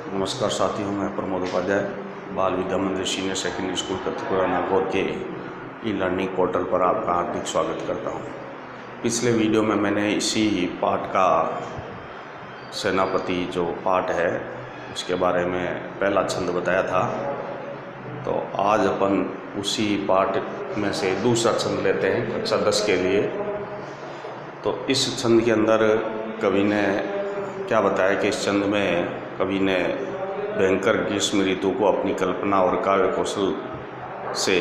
नमस्कार साथियों, मैं प्रमोद उपाध्याय बाल विद्या मंदिर सीनियर सेकेंडरी स्कूल कत्थपुरा नागौर के ई लर्निंग पोर्टल पर आपका हार्दिक स्वागत करता हूं। पिछले वीडियो में मैंने इसी पाठ का सेनापति जो पाठ है उसके बारे में पहला छंद बताया था। तो आज अपन उसी पाठ में से दूसरा छंद लेते हैं कक्षा 10 के लिए। तो इस छंद के अंदर कवि ने क्या बताया कि इस छंद में कवि ने भयंकर ग्रीष्म ऋतु को अपनी कल्पना और काव्य कौशल से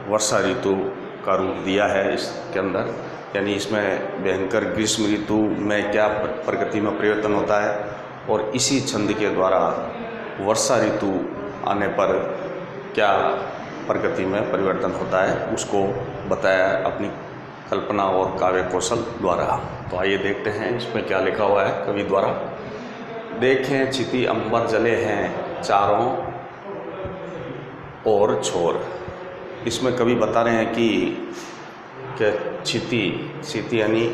वर्षा ऋतु का रूप दिया है इसके अंदर। यानी इसमें भयंकर ग्रीष्म ऋतु में क्या प्रकृति में परिवर्तन होता है और इसी छंद के द्वारा वर्षा ऋतु आने पर क्या प्रकृति में परिवर्तन होता है उसको बताया अपनी कल्पना और काव्य कौशल द्वारा। तो आइए देखते हैं इसमें क्या लिखा हुआ है कवि द्वारा। देखें छिति अंबर जले हैं चारों ओर छोर। इसमें कवि बता रहे हैं कि छिति यानी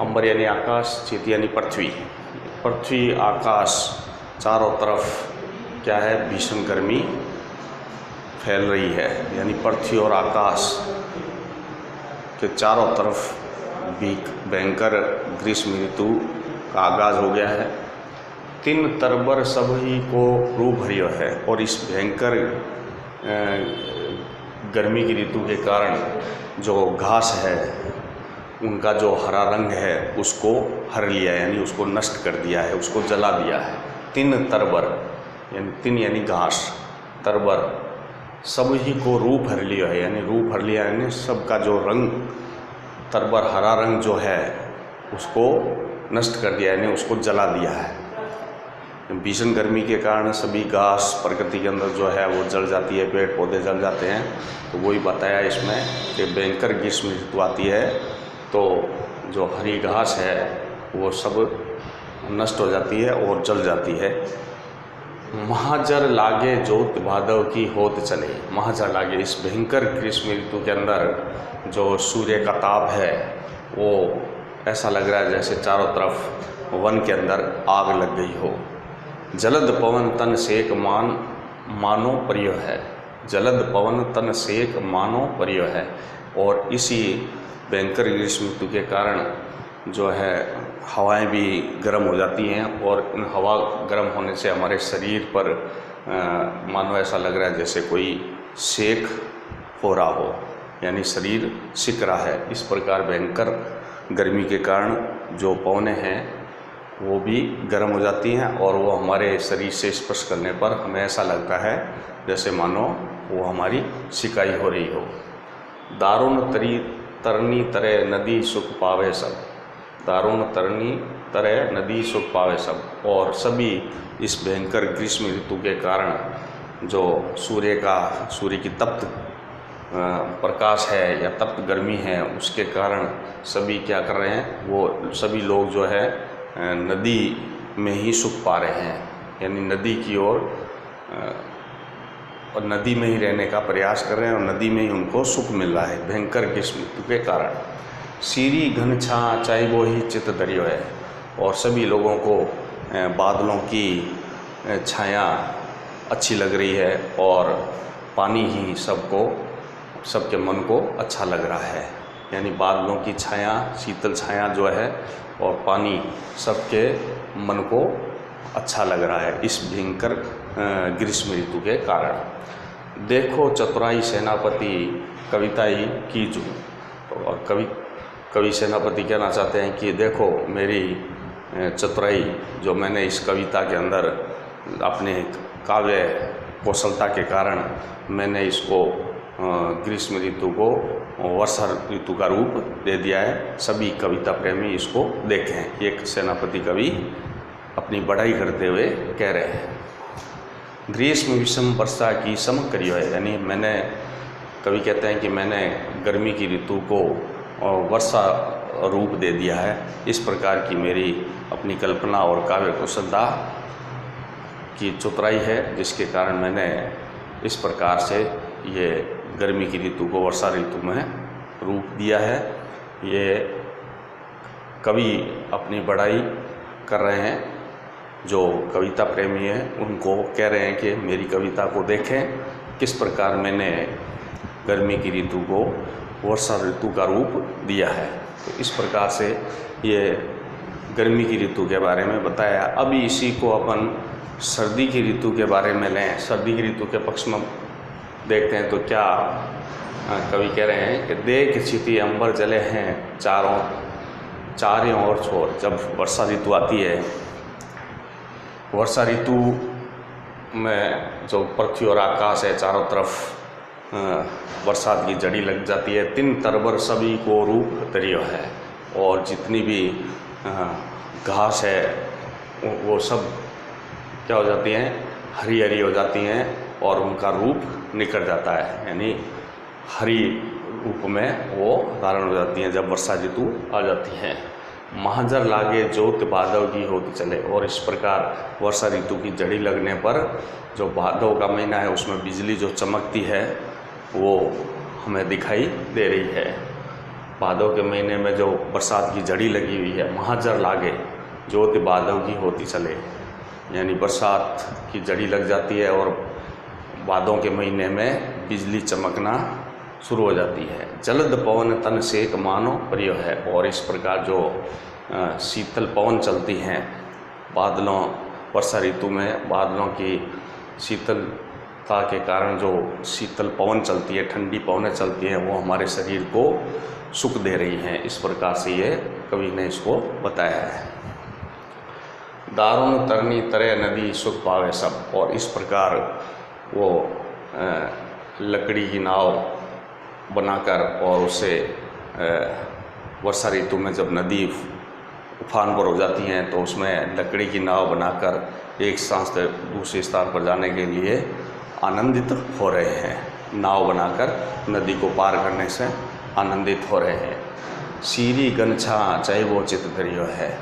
अंबर यानी आकाश, छिति यानी पृथ्वी आकाश चारों तरफ क्या है, भीषण गर्मी फैल रही है। यानी पृथ्वी और आकाश के चारों तरफ भी भयंकर ग्रीष्म ऋतु का आगाज हो गया है। तीन तरबर सभी को रूप हरियो है। और इस भयंकर गर्मी की ऋतु के कारण जो घास है उनका जो हरा रंग है उसको हर लिया है, यानी उसको नष्ट कर दिया है, उसको जला दिया है। तीन तरबर यानी तीन यानी घास, तरबर सभी को रूप हर लिया है, यानी रूप हर लिया यानी सबका जो रंग तरबर हरा रंग जो है उसको नष्ट कर दिया, यानी उसको जला दिया है। भीषण गर्मी के कारण सभी घास प्रकृति के अंदर जो है वो जल जाती है, पेड़ पौधे जल जाते हैं। तो वही बताया इसमें कि भयंकर ग्रीष्म ऋतु आती है तो जो हरी घास है वो सब नष्ट हो जाती है और जल जाती है। महाजर लागे जोत भादव की होत चले। महाजर लागे, इस भयंकर ग्रीष्म ऋतु के अंदर जो सूर्य का ताप है वो ऐसा लग रहा है जैसे चारों तरफ वन के अंदर आग लग गई हो। जलद पवन तन सेक मानो प्रिय है। जलद पवन तन सेक मानो प्रिय है। और इसी भयंकर ग्रीष्म ऋतु के कारण जो है हवाएं भी गर्म हो जाती हैं और इन हवा गर्म होने से हमारे शरीर पर मानो ऐसा लग रहा है जैसे कोई सेक हो रहा हो, यानी शरीर सिक रहा है। इस प्रकार भयंकर गर्मी के कारण जो पवनें हैं वो भी गर्म हो जाती हैं और वो हमारे शरीर से स्पर्श करने पर हमें ऐसा लगता है जैसे मानो वो हमारी सिकाई हो रही हो। दारुण तरनी तरह नदी सुख पावे सब। दारुण तरनी तरह नदी सुख पावे सब। और सभी इस भयंकर ग्रीष्म ऋतु के कारण जो सूर्य की तप्त प्रकाश है या तप्त गर्मी है उसके कारण सभी क्या कर रहे हैं, वो सभी लोग जो है नदी में ही सुख पा रहे हैं, यानी नदी की ओर और नदी में ही रहने का प्रयास कर रहे हैं और नदी में ही उनको सुख मिल रहा है भयंकर ग्रीष्म ऋतु के कारण। सीरी घन छा चाहे वो ही चित्त दरियो है। और सभी लोगों को बादलों की छाया अच्छी लग रही है और पानी ही सबके मन को अच्छा लग रहा है। यानी बादलों की छाया, शीतल छाया जो है और पानी सबके मन को अच्छा लग रहा है इस भयंकर ग्रीष्म ऋतु के कारण। देखो चतुराई सेनापति कविताई कीजू। तो और कवि सेनापति कहना चाहते हैं कि देखो मेरी चतुराई जो मैंने इस कविता के अंदर अपने काव्य कौशलता के कारण मैंने इसको ग्रीष्म ऋतु को वर्षा ऋतु का रूप दे दिया है। सभी कविता प्रेमी इसको देखें। एक सेनापति कवि अपनी बढ़ाई करते हुए कह रहे हैं। ग्रीष्म विषम वर्षा की सम करियो है। यानी मैंने कवि कहते हैं कि मैंने गर्मी की ऋतु को वर्षा रूप दे दिया है। इस प्रकार की मेरी अपनी कल्पना और काव्य कौशलता की चतुराई है जिसके कारण मैंने इस प्रकार से ये गर्मी की ऋतु को वर्षा ऋतु में रूप दिया है। ये कवि अपनी बढ़ाई कर रहे हैं जो कविता प्रेमी हैं उनको कह रहे हैं कि मेरी कविता को देखें, किस प्रकार मैंने गर्मी की ऋतु को वर्षा ऋतु का रूप दिया है। तो इस प्रकार से ये गर्मी की ऋतु के बारे में बताया। अभी इसी को अपन सर्दी की ऋतु के बारे में लें, सर्दी की ऋतु के पक्ष में देखते हैं तो क्या कवि कह रहे हैं कि देख क्षिति अंबर जले हैं चारों ओर छोर। जब वर्षा ऋतु आती है, वर्षा ऋतु में जो पृथ्वी और आकाश है चारों तरफ बरसात की जड़ी लग जाती है। तिन तरबर सभी को रूप दरियो है, और जितनी भी घास है वो सब क्या हो जाती हैं, हरी हरी हो जाती हैं और उनका रूप निकल जाता है, यानी हरी रूप में वो धारण हो जाती हैं जब वर्षा ऋतु आ जाती है। महाजर लागे जोत भादव की होती चले, और इस प्रकार वर्षा ऋतु की जड़ी लगने पर जो भादव का महीना है उसमें बिजली जो चमकती है वो हमें दिखाई दे रही है। भादव के महीने में जो बरसात की जड़ी लगी हुई है, महाजर लागे ज्योति भादव की होती चले, यानी बरसात की जड़ी लग जाती है और भादों के महीने में बिजली चमकना शुरू हो जाती है। जलद पवन तन सेक मानो प्रिय है, और इस प्रकार जो शीतल पवन चलती हैं बादलों, वर्षा ऋतु में बादलों की शीतलता के कारण जो शीतल पवन चलती है, ठंडी पवनें चलती हैं, वो हमारे शरीर को सुख दे रही हैं। इस प्रकार से ये कवि ने इसको बताया है। दारुण तरनी तरह नदी सुख पावे सब, और इस प्रकार वो लकड़ी की नाव बनाकर और उसे वर्षा ऋतु में जब नदी उफान पर हो जाती हैं तो उसमें लकड़ी की नाव बनाकर एक स्थान से दूसरे स्थान पर जाने के लिए आनंदित हो रहे हैं। नाव बनाकर नदी को पार करने से आनंदित हो रहे हैं। सीरी गनछा चाहे वो चित दरियो है,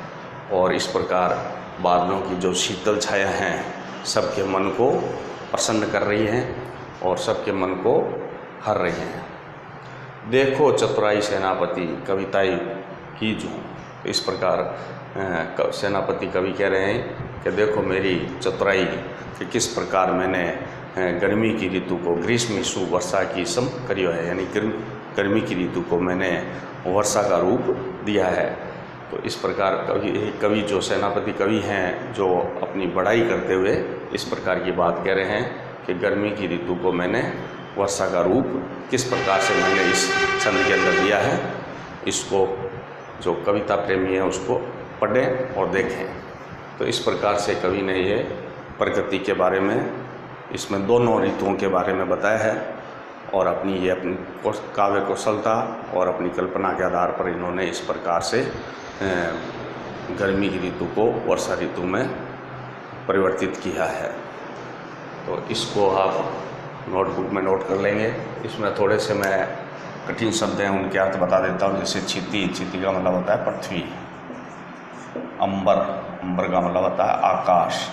और इस प्रकार बादलों की जो शीतल छाया हैं सबके मन को प्रसन्न कर रही हैं और सबके मन को हर रही हैं। देखो चतुराई सेनापति कविताई की जो, इस प्रकार सेनापति कवि कह रहे हैं कि देखो मेरी चतुराई कि किस प्रकार मैंने गर्मी की ऋतु को ग्रीष्म ऋतु वर्षा की सम करियो है, यानी गर्मी की ऋतु को मैंने वर्षा का रूप दिया है। तो इस प्रकार कवि जो सेनापति कवि हैं जो अपनी बड़ाई करते हुए इस प्रकार की बात कह रहे हैं कि गर्मी की ऋतु को मैंने वर्षा का रूप किस प्रकार से मैंने इस छंद के अंदर दिया है। इसको जो कविता प्रेमी है उसको पढ़ें और देखें। तो इस प्रकार से कवि ने ये प्रकृति के बारे में, इसमें दोनों ऋतुओं के बारे में बताया है, और अपनी काव्य कौशलता और अपनी कल्पना के आधार पर इन्होंने इस प्रकार से गर्मी की ऋतु को वर्षा ऋतु में परिवर्तित किया है। तो इसको आप नोटबुक में नोट कर लेंगे। इसमें थोड़े से मैं कठिन शब्द हैं उनके अर्थ बता देता हूँ। जैसे क्षिति, क्षिति का मतलब होता है पृथ्वी। अंबर, अंबर का मतलब होता है आकाश।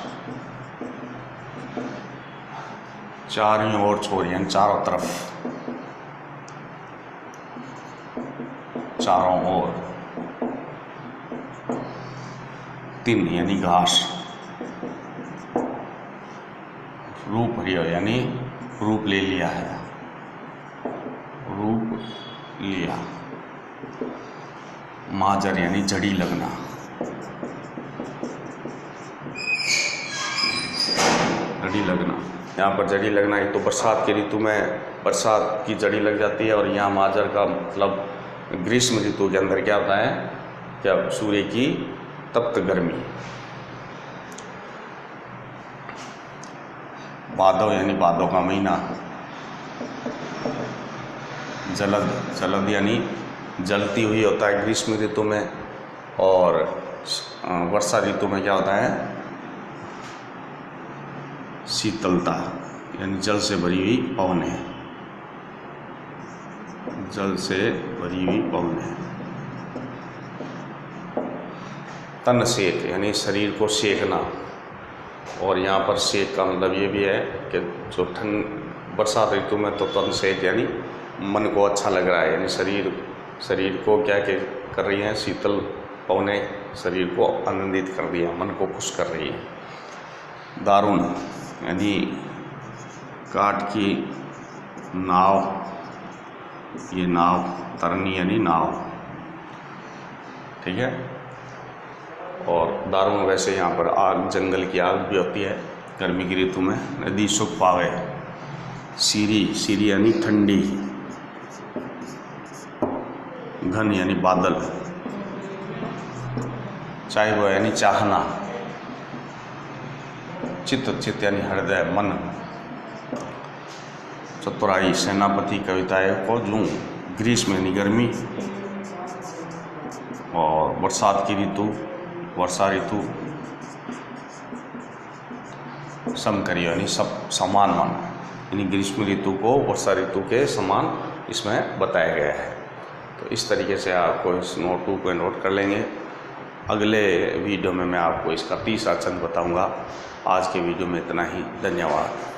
चारों ओर छोर यानी चारों तरफ, चारों ओर। तिन यानी घास। रूप हरियो यानी रूप ले लिया है, रूप लिया। माजर यानी जड़ी लगना। जड़ी लगना, यहाँ पर जड़ी लगना एक तो बरसात की ऋतु में बरसात की जड़ी लग जाती है, और यहाँ माजर का मतलब ग्रीष्म ऋतु के अंदर क्या होता है, क्या सूर्य की तप्त गर्मी। भादव यानी भादव का महीना। जलद, जलद यानी जलती हुई होता है ग्रीष्म ऋतु में, और वर्षा ऋतु में क्या होता है, शीतलता यानी जल से भरी हुई पवनें, जल से भरी हुई पवनें। तन सेक यानी शरीर को सेकना, और यहाँ पर सेक का मतलब ये भी है कि जो ठंड बरसात ऋतु में तो तन सेक यानी मन को अच्छा लग रहा है, यानी शरीर को क्या कर रही हैं, शीतल पवने शरीर को आनंदित कर दिया, मन को खुश कर रही है। दारुण यानी काठ की नाव, ये नाव, तरनी यानी नाव, ठीक है। और दारुण वैसे यहाँ पर आग, जंगल की आग भी होती है गर्मी की ऋतु में। नदी सुख पावे, सीरी, सीरी यानी ठंडी, घन यानी बादल, चाहे वो यानी चाहना, चित्त, चित्त यानी हृदय, मन, चतुराई, सेनापति कविताएं को जूं, ग्रीष्म यानी गर्मी, और बरसात की ऋतु, वर्षा ऋतु, समकरी यानी सब समान माना, यानी ग्रीष्म ऋतु को वर्षा ऋतु के समान इसमें बताया गया है। तो इस तरीके से आपको इस नोट 2 को नोट कर लेंगे। अगले वीडियो में मैं आपको इसका तीसरा छंद बताऊंगा। आज के वीडियो में इतना ही, धन्यवाद।